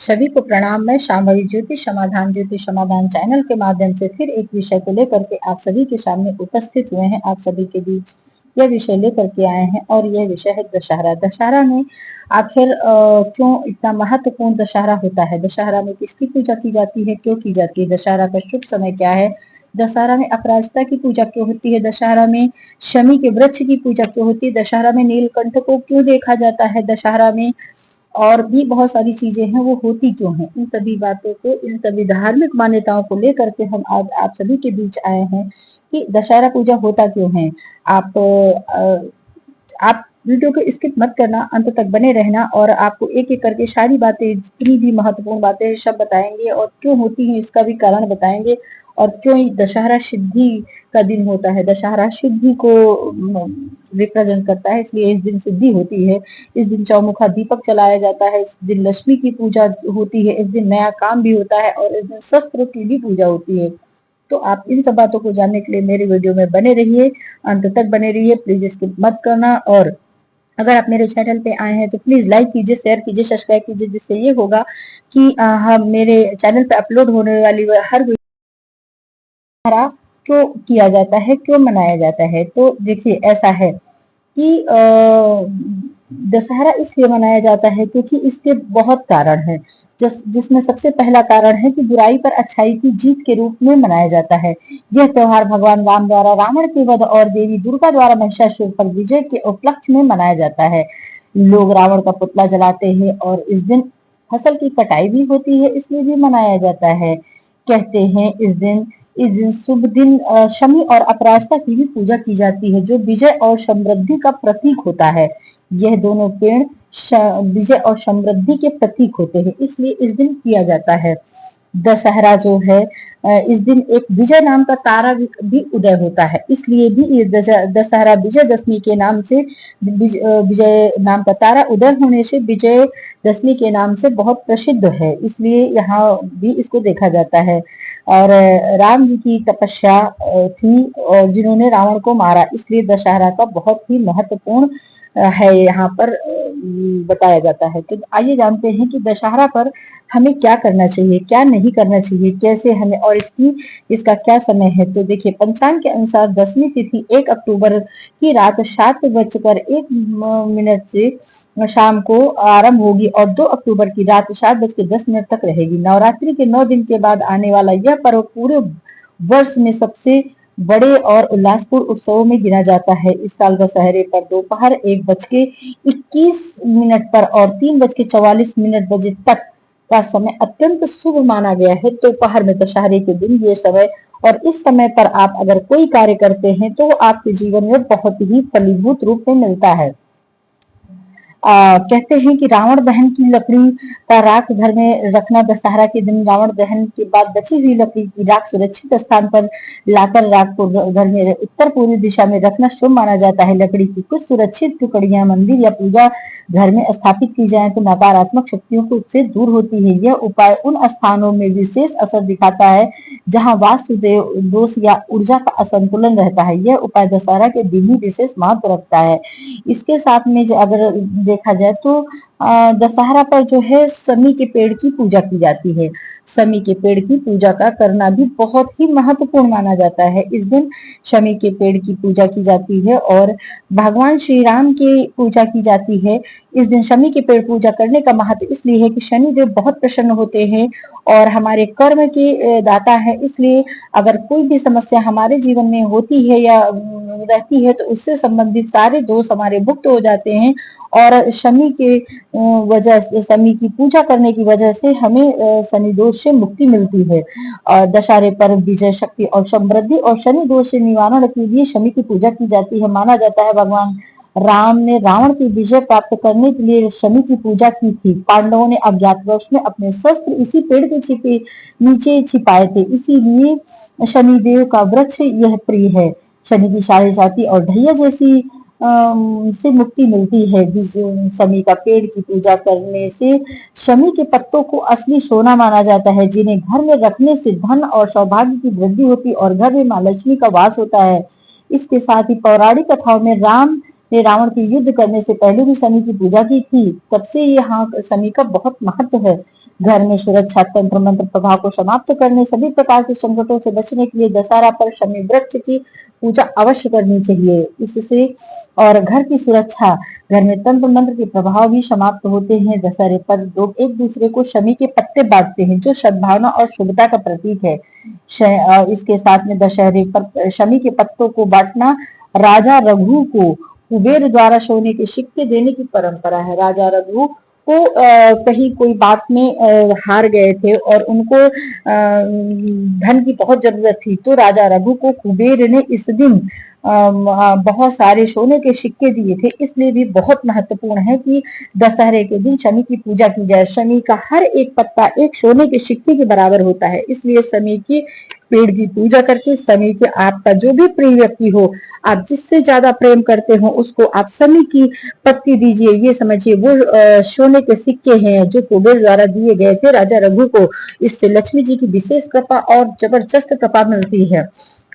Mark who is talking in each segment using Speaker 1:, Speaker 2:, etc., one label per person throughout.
Speaker 1: सभी को प्रणाम। मैं शांभवी ज्योतिष समाधान चैनल के माध्यम से फिर एक विषय को लेकर के आप सभी के सामने उपस्थित हुए हैं। आप सभी के बीच यह विषय लेकर के आए हैं और यह विषय है दशहरा। दशहरा में आखिर क्यों इतना महत्वपूर्ण दशहरा होता है? दशहरा में किसकी पूजा की जाती है, क्यों की जाती है? दशहरा का शुभ समय क्या है? दशहरा में अपराजिता की पूजा क्यों होती है? दशहरा में शमी के वृक्ष की पूजा क्यों होती है? दशहरा में नीलकंठ को क्यों देखा जाता है? दशहरा में और भी बहुत सारी चीजें हैं, वो होती क्यों हैं? इन सभी बातों को, इन सभी धार्मिक मान्यताओं को लेकर के हम आज आप सभी के बीच आए हैं कि दशहरा पूजा होता क्यों है। आप वीडियो को स्किप मत करना, अंत तक बने रहना और आपको एक एक करके सारी बातें, जितनी भी महत्वपूर्ण बातें सब बताएंगे और क्यों होती हैं इसका भी कारण बताएंगे और क्यों दशहरा सिद्धि का दिन होता है। दशहरा सिद्धि को रिप्रेजेंट करता है, इसलिए इस दिन सिद्धि होती है। इस दिन चौमुखा दीपक जलाया जाता है, इस दिन लक्ष्मी की पूजा होती है, इस दिन नया काम भी होता है और इस दिन शस्त्र की भी पूजा होती है। तो आप इन सब बातों को जानने के लिए मेरे वीडियो में बने रहिए, अंत तक बने रहिए, प्लीज स्किप मत करना। और अगर आप मेरे चैनल पे आए हैं तो प्लीज लाइक कीजिए, शेयर कीजिए, सब्सक्राइब कीजिए, जिससे ये होगा कि हम मेरे चैनल पे अपलोड होने वाली हर वीडियो क्यों किया जाता है, क्यों मनाया जाता है। तो देखिए, ऐसा है कि दशहरा इसलिए मनाया जाता है क्योंकि इसके बहुत कारण हैं। जिसमें सबसे पहला कारण है कि बुराई पर अच्छाई की जीत के रूप में मनाया जाता है। यह त्योहार भगवान राम द्वारा रावण के वध और देवी दुर्गा द्वारा महिषासुर पर विजय के उपलक्ष्य में मनाया जाता है। लोग रावण का पुतला जलाते हैं और इस दिन फसल की कटाई भी होती है, इसलिए भी मनाया जाता है। कहते हैं इस दिन शुभ दिन शमी और अपराजिता की भी पूजा की जाती है, जो विजय और समृद्धि का प्रतीक होता है। यह दोनों पेड़ विजय और समृद्धि के प्रतीक होते हैं, इसलिए इस दिन किया जाता है। दशहरा जो है, इस दिन एक विजय नाम का तारा भी उदय होता है, इसलिए भी ये दशहरा विजयदशमी के नाम से, विजय नाम का तारा उदय होने से विजय दशमी के नाम से बहुत प्रसिद्ध है, इसलिए यहाँ भी इसको देखा जाता है। और राम जी की तपस्या थी और जिन्होंने रावण को मारा, इसलिए दशहरा का बहुत ही महत्वपूर्ण है यहाँ पर बताया जाता है। तो आइए जानते हैं कि दशहरा पर हमें क्या करना चाहिए, क्या नहीं करना चाहिए, कैसे हमें, और इसका क्या समय है। तो देखिए, पंचांग के अनुसार दसवीं तिथि 1 अक्टूबर की रात 7:01 से शाम को आरंभ होगी और 2 अक्टूबर की रात 7:10 तक रहेगी। नवरात्रि के 9 दिन के बाद आने वाला यह पर्व पूरे वर्ष में सबसे बड़े और उल्लासपूर्ण उत्सवों में गिना जाता है। इस साल दशहरे पर दोपहर 1:21 पर और 3:44 बजे तक का समय अत्यंत शुभ माना गया है। दोपहर में दशहरे के दिन ये समय, और इस समय पर आप अगर कोई कार्य करते हैं तो आपके जीवन में बहुत ही फलीभूत रूप में मिलता है। कहते हैं कि रावण दहन की लकड़ी का राख घर में रखना, दशहरा के दिन रावण दहन के बाद बची हुई लकड़ी की राख सुरक्षित स्थान पर लाकर राख को घर में उत्तर पूर्वी दिशा में रखना शुभ माना जाता है। लकड़ी की कुछ सुरक्षित टुकड़ियां मंदिर या पूजा घर में स्थापित की जाए तो नकारात्मक शक्तियों को उससे दूर होती है। यह उपाय उन स्थानों में विशेष असर दिखाता है जहां वास्तु दोष या ऊर्जा का असंतुलन रहता है। यह उपाय दशहरा के दिन ही विशेष महत्व रखता है। इसके साथ में अगर देखा जाए तो दशहरा पर जो है शमी के पेड़ की पूजा की जाती है। शमी के पेड़ की पूजा का करना भी बहुत ही महत्वपूर्ण माना जाता है। इस दिन शमी के पेड़ की पूजा की जाती है और भगवान श्री राम की पूजा की जाती है। इस दिन शमी के पेड़ पूजा करने का महत्व इसलिए है कि शनि देव बहुत प्रसन्न होते हैं और हमारे कर्म के दाता है, इसलिए अगर कोई भी समस्या हमारे जीवन में होती है या रहती है तो उससे संबंधित सारे दोष हमारे मुक्त हो जाते हैं और शनि के वजह से, शनि की पूजा करने की वजह से हमें शनि दोष से मुक्ति मिलती है। और दशहरे पर विजय शक्ति और समृद्धि और शनि दोष से निवारण के लिए शनि की पूजा की जाती है। माना जाता है भगवान राम ने रावण की विजय प्राप्त करने के लिए शनि की पूजा की थी। पांडवों ने अज्ञातवास में अपने शस्त्र इसी पेड़ के नीचे छिपाए थे, इसीलिए शनिदेव का वृक्ष यह प्रिय है। शनि की साढ़े साथी और ढैया जैसी से मुक्ति मिलती है। शमी का पेड़ की पूजा करने से शमी के पत्तों को असली सोना माना जाता है, जिन्हें घर में रखने से धन और सौभाग्य की वृद्धि होती और घर में माँ लक्ष्मी का वास होता है। इसके साथ ही पौराणिक कथाओं में राम ने रावण के युद्ध करने से पहले भी शनि की पूजा की थी। तब से यहाँ शनि का बहुत महत्व है। घर में सुरक्षा, तंत्र मंत्र प्रभाव को समाप्त करने, सभी प्रकार के संकटों से बचने के लिए दशहरा पर शनि वृक्ष की पूजा अवश्य करनी चाहिए। इससे और घर की सुरक्षा, घर में तंत्र मंत्र के प्रभाव भी समाप्त होते हैं। दशहरे पर लोग एक दूसरे को शमी के पत्ते बांटते हैं, जो सद्भावना और शुभता का प्रतीक है। इसके साथ में दशहरे पर शमी के पत्तों को बांटना राजा रघु को कुबेर द्वारा सोने के सिक्के देने की परंपरा है। राजा रघु को कहीं कोई बात में हार गए थे और उनको धन की बहुत जरूरत थी, तो राजा रघु को कुबेर ने इस दिन बहुत सारे सोने के सिक्के दिए थे। इसलिए भी बहुत महत्वपूर्ण है कि दशहरे के दिन शनि की पूजा की जाए। शनि का हर एक पत्ता एक सोने के सिक्के के बराबर होता है। इसलिए शनि की पेड़ की पूजा करके शनि के आपका जो भी प्रिय व्यक्ति हो, आप जिससे ज्यादा प्रेम करते हो, उसको आप शनि की पत्ती दीजिए। ये समझिए वो सोने के सिक्के हैं जो कुबेर द्वारा दिए गए थे राजा रघु को। इससे लक्ष्मी जी की विशेष कृपा और जबरदस्त कृपा मिलती है।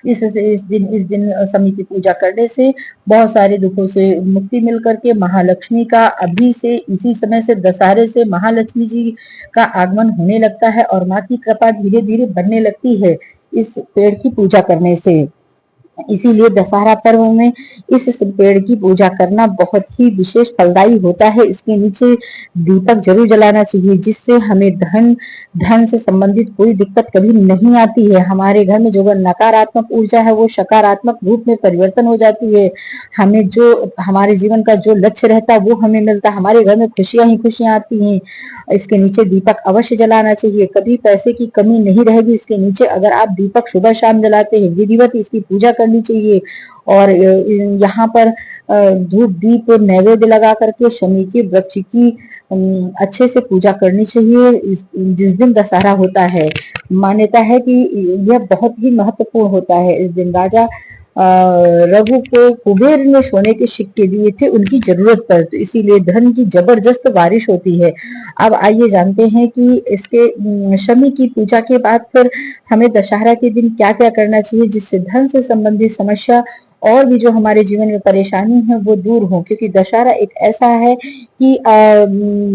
Speaker 1: इस दिन शनि की पूजा करने से बहुत सारे दुखों से मुक्ति मिल करके महालक्ष्मी का अभी से इसी समय से दशहरे से महालक्ष्मी जी का आगमन होने लगता है और माँ की कृपा धीरे धीरे बढ़ने लगती है इस पेड़ की पूजा करने से। इसीलिए दशहरा पर्व में इस पेड़ की पूजा करना बहुत ही विशेष फलदायी होता है। इसके नीचे दीपक जरूर जलाना चाहिए, जिससे हमें धन से संबंधित कोई दिक्कत कभी नहीं आती है। हमारे घर में जो नकारात्मक ऊर्जा है वो सकारात्मक रूप में परिवर्तन हो जाती है। हमें जो हमारे जीवन का जो लक्ष्य रहता है वो हमें मिलता है। हमारे घर में खुशियां ही खुशियां आती हैं। इसके नीचे दीपक अवश्य जलाना चाहिए, कभी पैसे की कमी नहीं रहेगी। इसके नीचे अगर आप दीपक सुबह शाम जलाते हैं, विधिवत इसकी पूजा करनी चाहिए। और यहाँ पर धूप दीप नैवेद्य लगा करके शनि के वृक्ष की अच्छे से पूजा करनी चाहिए जिस दिन दशहरा होता है। मान्यता है कि यह बहुत ही महत्वपूर्ण होता है। इस दिन राजा रघु को कुबेर ने सोने के सिक्के दिए थे उनकी जरूरत पर, तो इसीलिए धन की जबरदस्त बारिश होती है। अब आइए जानते हैं कि इसके शनि की पूजा के बाद फिर हमें दशहरा के दिन क्या क्या करना चाहिए, जिससे धन से संबंधित समस्या और भी जो हमारे जीवन में परेशानी है वो दूर हो। क्योंकि दशहरा एक ऐसा है कि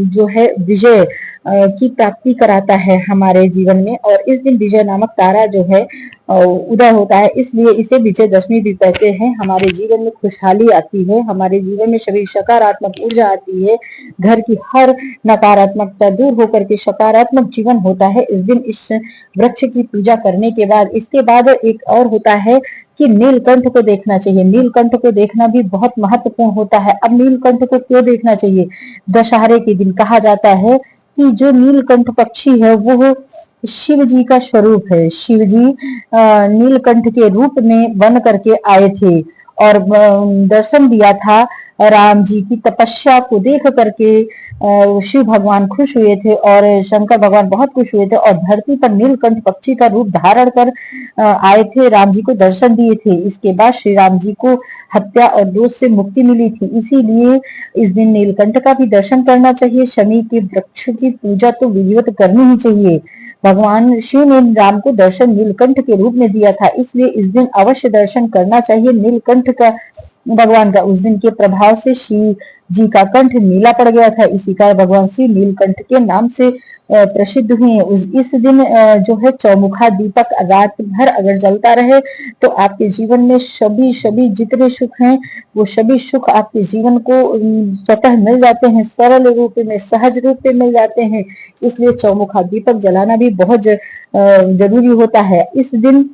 Speaker 1: जो है विजय की प्राप्ति कराता है हमारे जीवन में, और इस दिन विजय नामक तारा जो है उदय होता है, इसलिए इसे विजयदशमी भी कहते हैं। हमारे जीवन में खुशहाली आती है, हमारे जीवन में सभी सकारात्मक ऊर्जा आती है, घर की हर नकारात्मकता दूर होकर के सकारात्मक जीवन होता है इस दिन इस वृक्ष की पूजा करने के बाद। इसके बाद एक और होता है कि नीलकंठ को देखना चाहिए। नीलकंठ को देखना भी बहुत महत्वपूर्ण होता है। अब नीलकंठ को क्यों देखना चाहिए? दशहरे के दिन कहा जाता है कि जो नीलकंठ पक्षी है वो शिव जी का स्वरूप है। शिव जी नीलकंठ के रूप में बन करके आए थे और दर्शन दिया था। राम जी की तपस्या को देख करके शिव भगवान खुश हुए थे और शंकर भगवान बहुत खुश हुए थे और धरती पर नीलकंठ पक्षी का रूप धारण कर आए थे, राम जी को दर्शन दिए थे। इसके बाद श्री राम जी को हत्या और दोष से मुक्ति मिली थी। इसीलिए इस दिन नीलकंठ का भी दर्शन करना चाहिए। शनि के वृक्ष की पूजा तो विधिवत करनी ही चाहिए। भगवान शिव ने राम को दर्शन नीलकंठ के रूप में दिया था, इसलिए इस दिन अवश्य दर्शन करना चाहिए नीलकंठ का, भगवान का। उस दिन के प्रभाव से शिव जी का कंठ नीला पड़ गया था, इसी कारण भगवान शिव नीलकंठ के नाम से प्रसिद्ध हुए हैं। इस दिन जो है चौमुखा दीपक रात भर अगर जलता रहे तो आपके जीवन में सभी जितने सुख हैं वो सभी सुख आपके जीवन को स्वतः मिल जाते हैं, सरल रूप में सहज रूप में मिल जाते हैं। इसलिए चौमुखा दीपक जलाना भी बहुत जरूरी होता है। इस दिन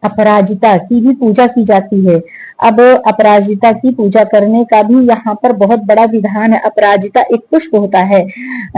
Speaker 1: अपराजिता की भी पूजा की जाती है। अब अपराजिता की पूजा करने का भी यहाँ पर बहुत बड़ा विधान है। अपराजिता एक पुष्प होता है।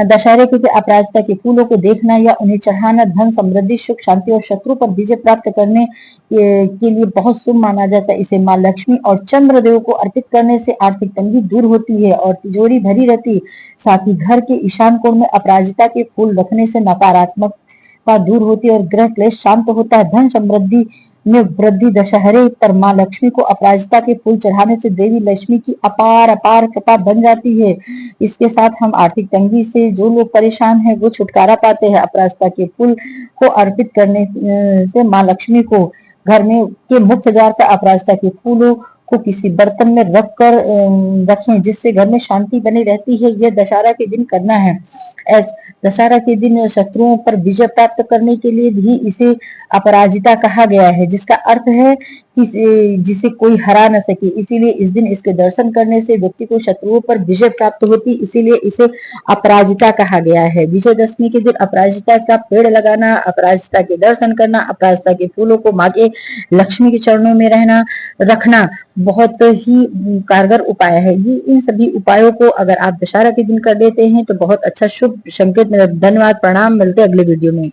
Speaker 1: दशहरे के अपराजिता के फूलों को देखना या उन्हें चढ़ाना धन समृद्धि सुख शांति और शत्रु पर विजय प्राप्त करने के लिए बहुत शुभ माना जाता है। इसे माँ लक्ष्मी और चंद्रदेव को अर्पित करने से आर्थिक तंगी दूर होती है और तिजोरी भरी रहती है। साथ ही घर के ईशान कोण में अपराजिता के फूल रखने से नकारात्मकता दूर होती है और ग्रह क्लेश शांत होता है। धन समृद्धि में वृद्धि। दशहरे पर माँ लक्ष्मी को अपराजिता के फूल चढ़ाने से देवी लक्ष्मी की अपार कृपा बन जाती है। इसके साथ हम आर्थिक तंगी से जो लोग परेशान हैं वो छुटकारा पाते हैं। अपराजिता के फूल को अर्पित करने से माँ लक्ष्मी को घर में के मुख्य द्वार पर अपराजिता के फूलों को किसी बर्तन में रख कर रखें, जिससे घर में शांति बनी रहती है। यह दशहरा के दिन करना है। दशहरा के दिन शत्रुओं पर विजय प्राप्त करने के लिए भी इसे अपराजिता कहा गया है, जिसका अर्थ है कि जिसे कोई हरा न सके। इसीलिए इस दिन इसके दर्शन करने से व्यक्ति को शत्रुओं पर विजय प्राप्त होती, इसीलिए इसे अपराजिता कहा गया है। विजयदशमी के दिन अपराजिता का पेड़ लगाना, अपराजिता के दर्शन करना, अपराजिता के फूलों को माँ के लक्ष्मी के चरणों में रखना बहुत ही कारगर उपाय है। ये इन सभी उपायों को अगर आप दशहरा के दिन कर लेते हैं तो बहुत अच्छा शुभ संकेत। धन्यवाद, प्रणाम, मिलते अगले वीडियो में।